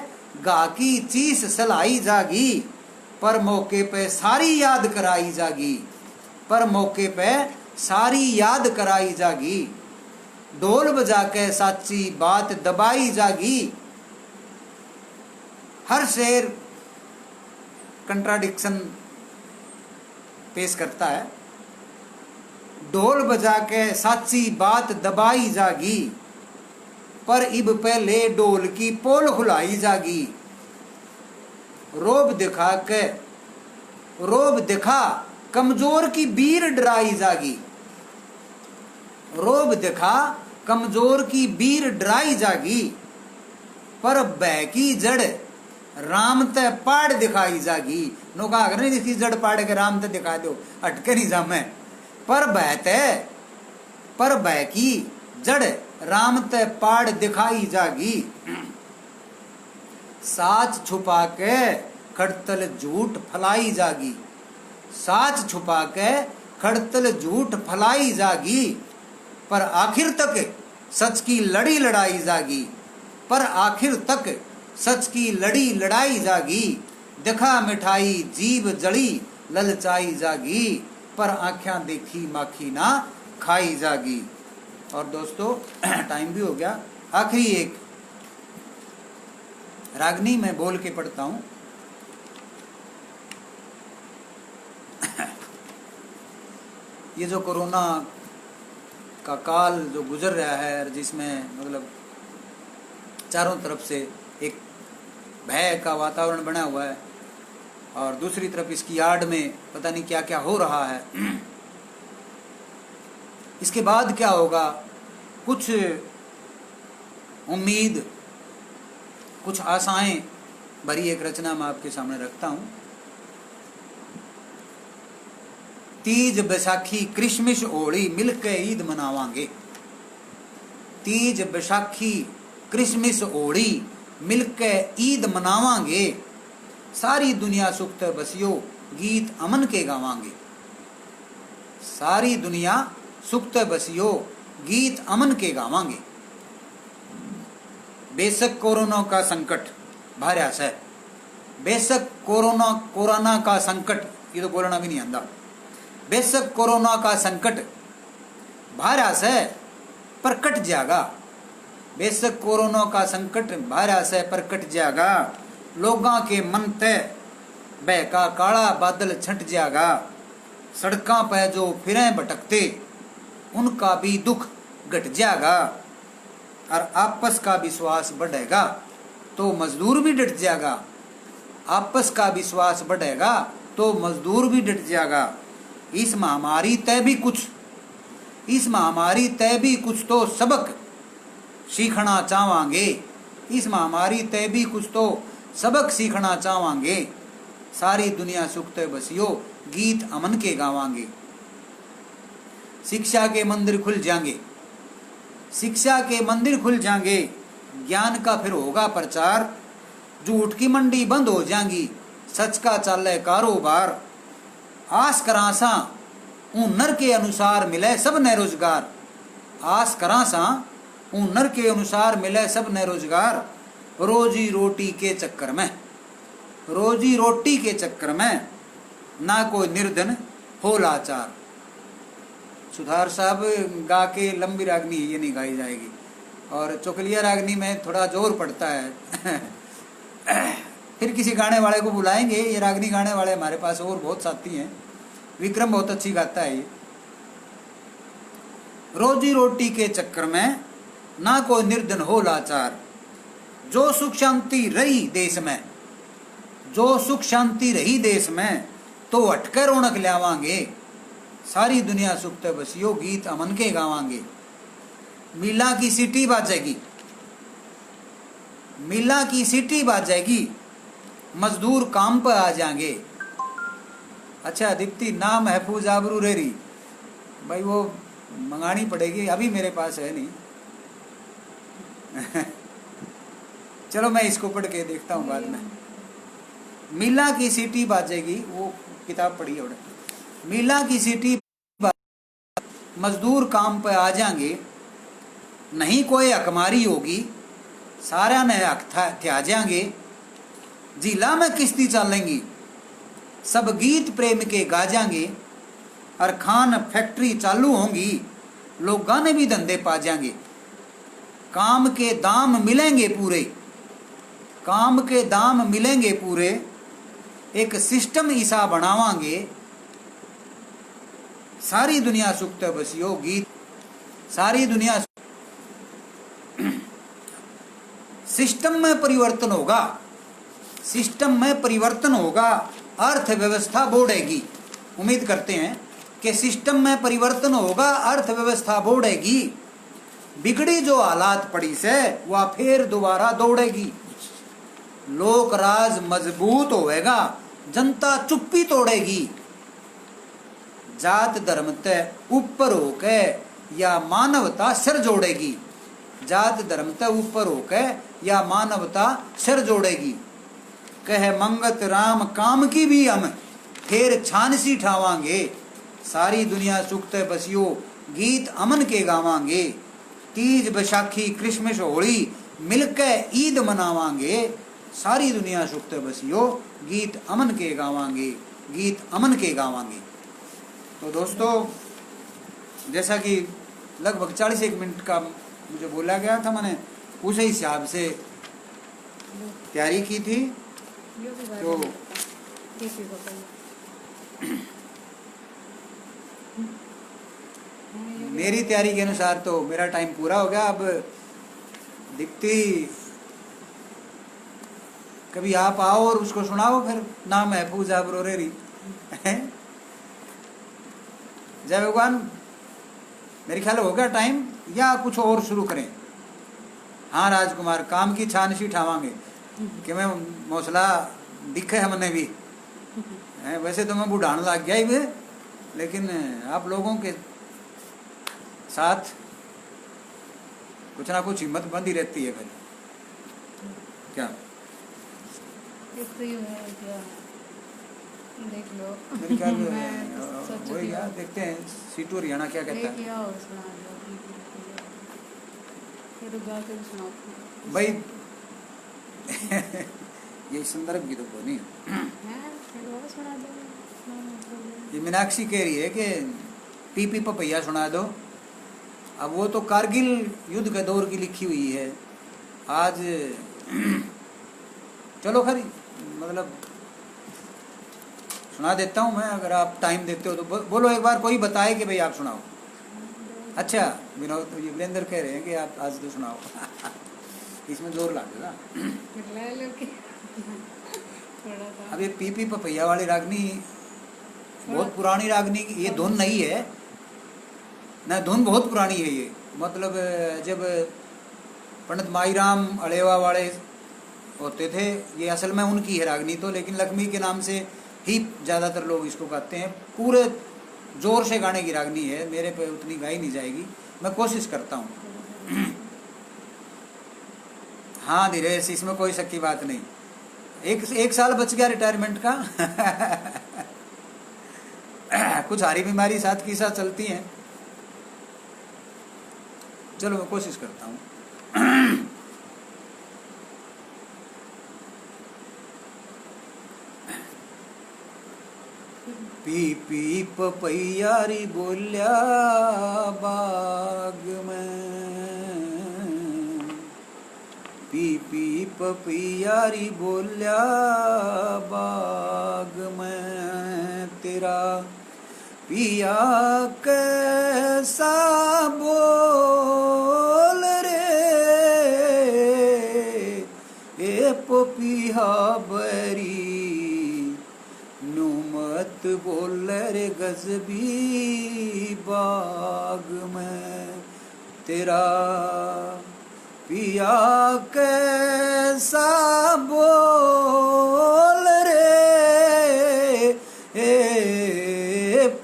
गा की चीस सलाई जागी। पर मौके पे सारी याद कराई जागी, पर मौके पे सारी याद कराई जागी। ढोल बजा के साची बात दबाई जागी। हर शेर कंट्राडिक्शन पेश करता है। ढोल बजा के साची बात दबाई जागी, पर इब पहले ढोल की पोल खुलाई जागी। रोब दिखा के रोब दिखा कमजोर की बीर डराई जागी, रोब दिखा कमजोर की बीर डराई जागी। पर बह की जड़ राम ते पाड़ दिखाई जागी। नौका अगर नहीं दिखी जड़ पाड़ के राम ते दिखा दो, अटके नहीं जामे। पर बह की जड़ राम ते पाड़ दिखाई जागी। साच छुपा के खड़तल झूठ फलाई जागी, साच छुपा के खड़तल झूठ फलाई जागी। पर आखिर तक सच की लड़ी लड़ाई जागी, पर आखिर तक सच की लड़ी लड़ाई जागी। दिखा मिठाई जीभ जड़ी ललचाई जागी, पर आँखें देखी माखी ना खाई जागी। और दोस्तों टाइम भी हो गया। आखिरी एक रागनी मैं बोल के पढ़ता हूं। ये जो कोरोना का काल जो गुजर रहा है, जिसमें मतलब चारों तरफ से एक भय का वातावरण बना हुआ है, और दूसरी तरफ इसकी आड़ में पता नहीं क्या क्या हो रहा है। इसके बाद क्या होगा, कुछ उम्मीद, कुछ आशाएं भरी एक रचना मैं आपके सामने रखता हूं। तीज बैसाखी क्रिसमस होली मिलके ईद मनावांगे, तीज बैसाखी क्रिसमस होली मिलके ईद मनावांगे। सारी दुनिया सुख ते बसियो गीत अमन के गावांगे, सारी दुनिया सुख ते बसियो गीत अमन के गावांगे। बेशक कोरोना का संकट भार्या से, बेशक कोरोना का संकट, ये तो बोलना भी नहीं आंदा। बेशक कोरोना का संकट भार्या से पर कट जाएगा, बेशक कोरोना का संकट भार्या से पर कट जाएगा। लोगां के मन ते बहका काला बादल छट जाएगा। सड़कों पे जो फिरें भटकते उनका भी दुख घट जाएगा, और आपस का विश्वास बढ़ेगा तो मजदूर भी डट जाएगा। आपस का विश्वास बढ़ेगा तो मजदूर भी डट जाएगा। इस महामारी तय भी कुछ, इस महामारी तय भी कुछ तो सबक सीखना चाहांगे, इस महामारी तय भी कुछ तो सबक सीखना चाहांगे। सारी दुनिया सुख ते बसियो गीत अमन के गावांगे। शिक्षा के मंदिर खुल जाएंगे, शिक्षा के मंदिर खुल जाएंगे। ज्ञान का फिर होगा प्रचार, झूठ की मंडी बंद हो जाएंगी, सच का चले कारोबार। आस करासा ऊं नर के अनुसार मिले सब ने रोजगार, आस करासा ऊं नर के अनुसार मिले सब ने रोजगार। रोजी रोटी के चक्कर में, रोजी रोटी के चक्कर में ना कोई निर्धन हो लाचार। सुधार साहब गा के लंबी रागनी ये नहीं गाई जाएगी, और चोकलिया रागनी में थोड़ा जोर पड़ता है। फिर किसी गाने वाले को बुलाएंगे। ये रागनी गाने वाले हमारे पास और बहुत साथी हैं। विक्रम बहुत अच्छी गाता है ये। रोजी रोटी के चक्कर में ना कोई निर्धन हो लाचार। जो सुख शांति रही देश में, जो सुख शांति रही देश में, तो हटकर रौनक लावांगे। सारी दुनिया सुख ते बसियो गीत अमन के गावांगे। मीला की सीटी बाजेगी, मिला की सीटी बाजेगी, मजदूर काम पर आ जाएंगे। अच्छा दीप्ति, ना महफूज आबरू रेरी, भाई वो मंगानी पड़ेगी, अभी मेरे पास है नहीं। चलो मैं इसको पढ़ के देखता हूँ बाद में। मिला की सीटी बाजेगी, वो किताब पढ़ी है। मिला की सीटी मजदूर काम पे आ जाएंगे, नहीं कोई हकमारी होगी, सारा ने हक त्याजेंगे। जिला में किश्ती चलेंगी, सब गीत प्रेम के गा जाएंगे। और खान फैक्ट्री चालू होंगी, लोग गाने भी धंधे पा जाएंगे। काम के दाम मिलेंगे पूरे, काम के दाम मिलेंगे पूरे, एक सिस्टम ईसा बनावांगे। सारी दुनिया सुखते बसियो गीत, सारी दुनिया सिस्टम में परिवर्तन होगा, सिस्टम में परिवर्तन होगा, अर्थव्यवस्था बढ़ेगी। उम्मीद करते हैं कि सिस्टम में परिवर्तन होगा, अर्थव्यवस्था बढ़ेगी। बिगड़ी जो हालात पड़ी से वह फिर दोबारा दौड़ेगी। लोक राज मजबूत होएगा, जनता चुप्पी तोड़ेगी। जात धर्म ते ऊपर होके या मानवता सिर जोड़ेगी, जात धर्म ते ऊपर होके या मानवता सिर जोड़ेगी। कह मंगत राम काम की भी हम फिर छानसी ठावांगे। सारी दुनिया सुखते बसियो गीत अमन के गावांगे। तीज बैसाखी क्रिसमस होली मिलके ईद मनावांगे। सारी दुनिया सुखते बसियो गीत अमन के गावांगे, गीत अमन के गावांगे। तो दोस्तों, जैसा कि लगभग 41 मिनट का मुझे बोला गया था, मैंने उस हिसाब से तैयारी की थी। तो मेरी तैयारी के अनुसार तो मेरा टाइम पूरा हो गया। अब दिखती कभी आप आओ और उसको सुनाओ, फिर ना महफूज आबरो रेरी। जय भगवान। मेरे ख्याल हो गया टाइम, या कुछ और शुरू करें? हाँ राजकुमार, काम की छानसी ठावांगे कि मैं मौसला दिखे हमने भी। वैसे तो मैं बुढ़ाने लग गया ही भी, लेकिन आप लोगों के साथ कुछ ना कुछ हिम्मत बंदी रहती है। फिर क्या देख लो, मेरे ख्याल वही यार, देखते हैं सीटू हरियाणा क्या कहता है भाई। ये संदर्भ की तो कोई नहीं। ये मीनाक्षी कह रही है कि पीपी पपैया सुना दो। अब वो तो कारगिल युद्ध के दौर की लिखी हुई है। आज चलो खरी, मतलब सुना देता हूँ मैं, अगर आप टाइम देते हो तो बोलो एक बार, कोई बताए कि भाई आप सुनाओ। अच्छा विनोद, तो वीरेंद्र कह रहे हैं कि आप आज तो सुनाओ। इसमें जोर लगेगा। अब ये पीपी पपैया वाली रागनी बहुत पुरानी रागनी, ये धुन नहीं है ना, धुन बहुत पुरानी है ये। मतलब जब पंडित माईराम अड़ेवा वाले होते थे, ये असल में उनकी है रागनी तो, लेकिन लक्ष्मी के नाम से ही ज़्यादातर लोग इसको गाते हैं। पूरे जोर से गाने की रागनी है, मेरे पे उतनी गाई नहीं जाएगी, मैं कोशिश करता हूँ। हाँ धीरेश, इसमें कोई शक की बात नहीं। एक साल बच गया रिटायरमेंट का। कुछ हारी बीमारी साथ की साथ चलती हैं। चलो मैं कोशिश करता हूँ। पी पी पपैयारी बोल्या बाग में, पी पी पपैयारी बोल्या बाग में, तेरा पिया कैसा बोल रे, ए पपीहा बरी नुमत बोल रे गजबी बाग में, तेरा पिया कैसा बोल रे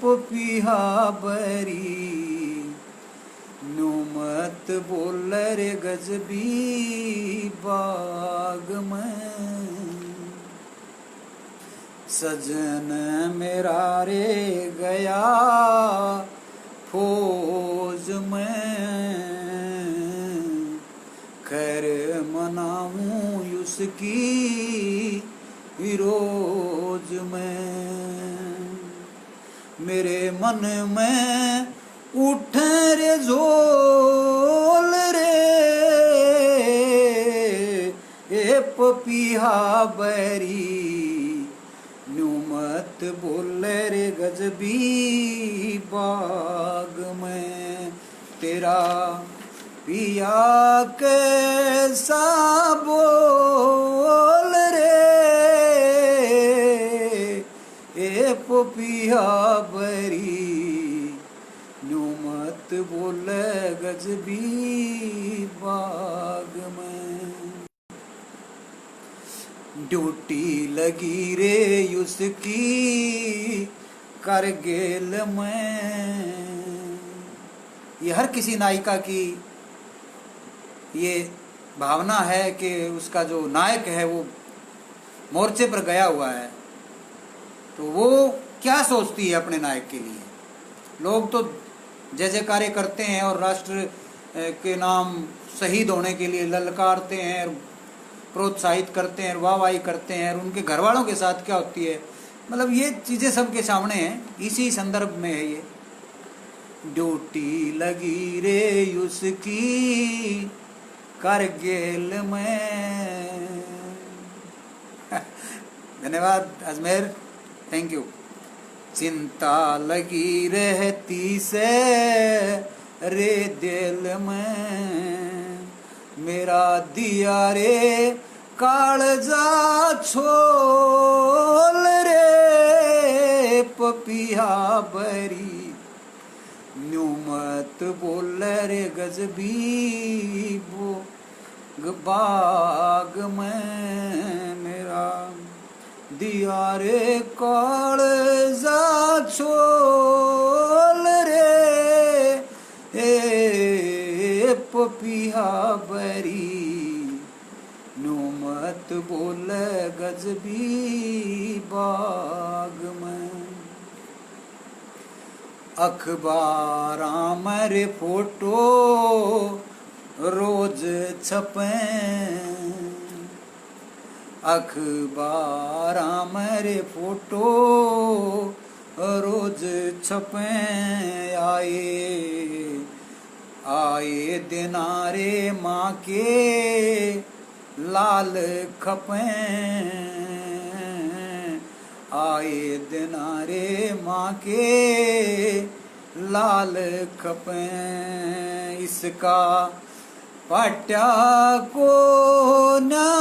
पपिया बरी न्यू मत बोल रे गजबी बाग में सजन मेरा रे गया फौज में खैर मनाऊं उसकी रोज में मेरे मन में उठ रे झोल रे पपिया बरी न्यू मत बोल रे गजबी बाग में तेरा पिया कैसा बोल रे पपिया बरी न्यू मत बोल गजबी बाग में ड्यूटी लगी रे उसकी करगिल में ये हर किसी नायिका की ये भावना है कि उसका जो नायक है वो मोर्चे पर गया हुआ है तो वो क्या सोचती है अपने नायक के लिए। लोग तो जय जयकारे करते हैं और राष्ट्र के नाम शहीद होने के लिए ललकारते हैं, प्रोत्साहित करते हैं, वाहवाही करते हैं। और उनके घर वालों के साथ क्या होती है, मतलब ये चीज़ें सबके सामने हैं, इसी संदर्भ में है ये। ड्यूटी लगी रे उसकी करगिल में। धन्यवाद अजमेर, थैंक यू। चिंता लगी रहती से रे दिल में मेरा दिया रे कालजा छोल रे पपिया बरी न्यू मत बोल रे गजबी बाग में मेरा दिया रे कालजा छोल रे पपिया बरी न्यू मत बोल गजबी बाग में। अखबारां मेरे फोटो रोज छपे अखबारां मेरे फोटो रोज छपे आए दिनारे माँ के लाल खपे आए दिनारे माँ के लाल खपे इसका पट्या को ना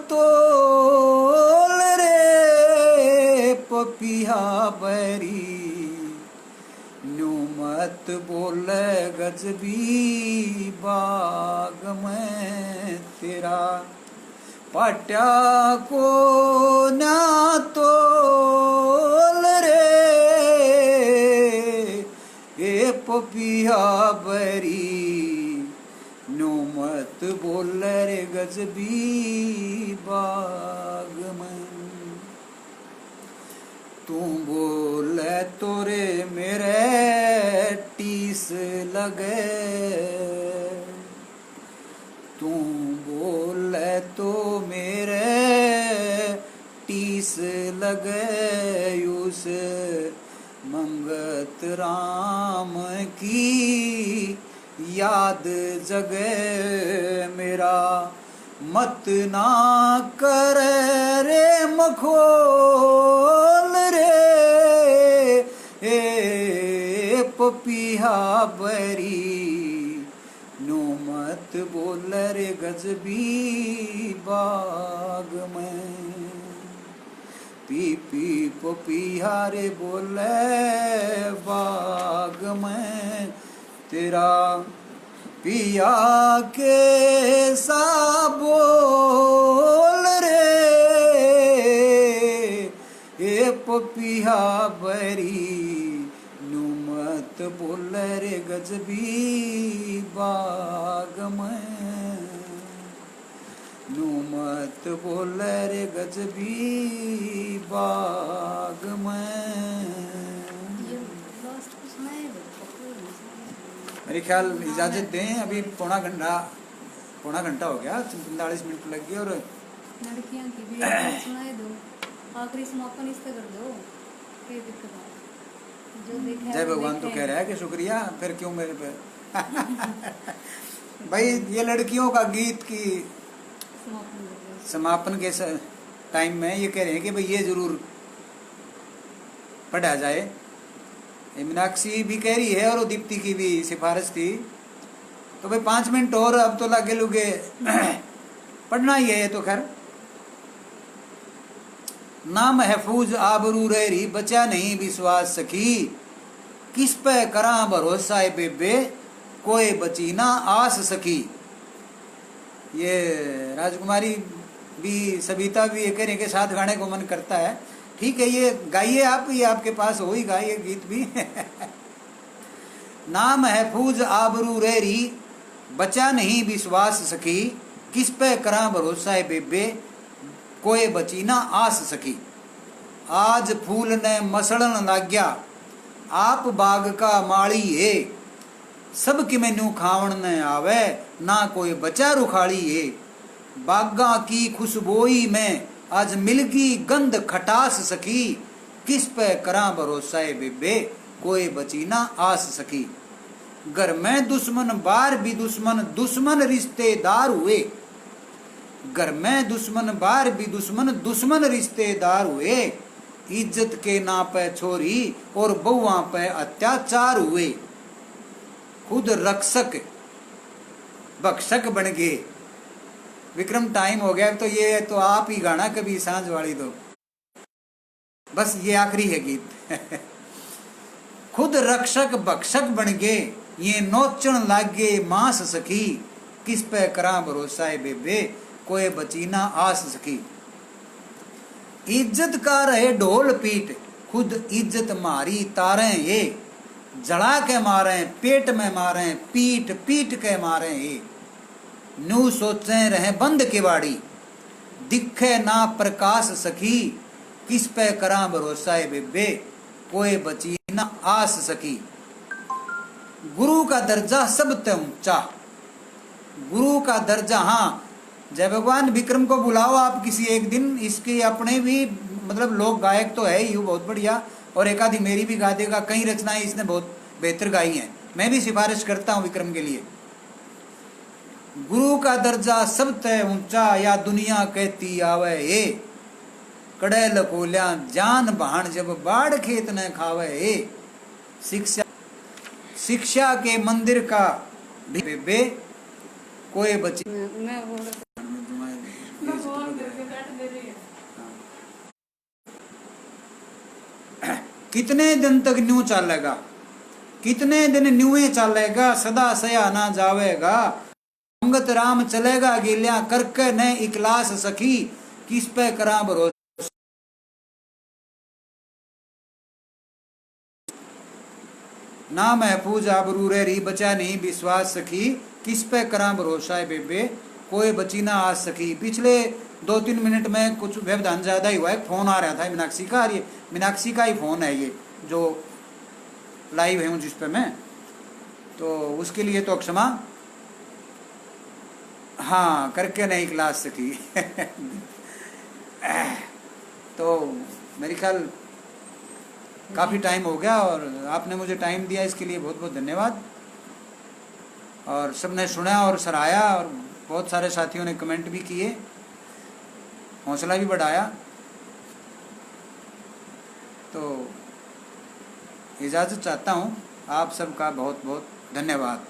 तोल रे पपिया बरी न्यू मत बोल गजबी बाग में तेरा पट्या को ना तोल रे पपिया बरी न्यू मत बोल रे गजबी बाग में। तू बोले तोरे मेरे टीस लगे तू बोले तो मेरे टीस लगे उस मंगत राम की याद जगे मेरा मत ना कर रे मखोल रे पपिया बरी नो मत बोल रे गजबी बाग में पी पी पपिया रे बोले बाग में तेरा पिया के सा बोल रे ए पपिया बरी नुमत बोल रे गजबी बाग में नुमत बोल रे गजबी बाग में। मेरे ख्याल इजाजत दें, अभी पौना घंटा हो गया, 45 मिनट लग गए। और लड़कियां की भी सुनाए दो, आखिरी समापन इससे कर दो, क्या दिक्कत है? जो देखा जय भगवान तो कह रहा है कि शुक्रिया, फिर क्यों मेरे पे भाई ये लड़कियों का गीत की समापन के टाइम में ये कह रहे हैं कि भाई ये जरूर पढ़ा जाए। मीनाक्षी भी कह रही है और दीप्ति की भी सिफारिश थी, तो भाई 5 मिनट और अब तो लागे लुगे पढ़ना ही है। तो खैर, ना महफूज आबरू रेरी बचा नहीं विश्वास सखी, किस पे करा भरोसा है बेबे कोई बची ना आस सखी। ये राजकुमारी भी सविता भी एक के साथ गाने को मन करता है। ठीक है, ये गाइए आप, ये आपके पास हो ही गाइए गीत भी ना महफूज आबरू रेरी बचा नहीं विश्वास सखी, किस पे करा भरोसा है बेबे कोई बची ना आस सखी। आज फूल ने मसड़न लाग्या आप बाग का माली है, सब कि मैनू खावण न आवे ना कोई बचा रुखाली है। बागा की खुशबोई में आज मिलगी गंध खटास सखी, किस पे करा भरोसा है बेबे कोई बची ना आस सखी। घर में दुश्मन बार भी दुश्मन, दुश्मन रिश्तेदार हुए। घर में दुश्मन बार भी दुश्मन, दुश्मन रिश्तेदार हुए। इज्जत के ना पे छोरी और बहुआ पे अत्याचार हुए। खुद रक्षक भक्षक बन गए। विक्रम टाइम हो गया, तो ये तो आप ही गाना कभी सांझ वाली दो, बस ये आखिरी है गीत खुद रक्षक भक्षक बन गए, ये नोचन लागे मांस सखी, किस पे करा भरोसा है बेबे कोई बची ना आस सखी। इज्जत का रहे ढोल पीट, खुद इज्जत मारी तारे ये, जड़ा के मारे पेट में मारे पीट पीट के मारे ये। नू सोचे रहे बंद किवाड़ी, दिखे ना प्रकाश सखी, किस पे करा भरोसा है बेबे कोई बची ना आस सखी। गुरु का दर्जा सबसे ऊंचा, गुरु का दर्जा। हाँ, जय भगवान विक्रम को बुलाओ आप किसी एक दिन, इसके अपने भी मतलब लोक गायक तो है ही बहुत बढ़िया, और एक आधी मेरी भी गा देगा। कई रचनाएं इसने बहुत बेहतर गाई हैं, मैं भी सिफारिश करता हूँ विक्रम के लिए। गुरु का दर्जा सबसे ऊंचा या दुनिया कहती आवे ये, कड़े लकोल्या जान बहान जब बाढ़ खेत न खावे ये। शिक्षा शिक्षा के मंदिर का बेबे कोई बची। कितने दिन तक न्यू चलेगा, कितने दिन न्यूए चलेगा, सदा सया ना जावेगा। अंगत राम चलेगा गिलिया करके न इकलास सखी, किस पे करा भरोसा। ना महफूज आबरू री बचा नहीं विश्वास सखी, किस पे करा भरोसा है बेबे कोई बची ना आज सखी। पिछले 2-3 मिनट में कुछ व्यवधान ज्यादा ही हुआ है, फोन आ रहा था मीनाक्षी का, और ये मीनाक्षी का ही फोन है ये जो लाइव है हूँ जिस पे मैं, तो उसके लिए तो क्षमा। हाँ, करके नहीं क्लास सकी तो मेरे ख्याल काफ़ी टाइम हो गया, और आपने मुझे टाइम दिया इसके लिए बहुत बहुत धन्यवाद। और सबने सुना और सराहा, और बहुत सारे साथियों ने कमेंट भी किए, हौसला भी बढ़ाया। तो इजाज़त चाहता हूँ, आप सबका बहुत बहुत धन्यवाद।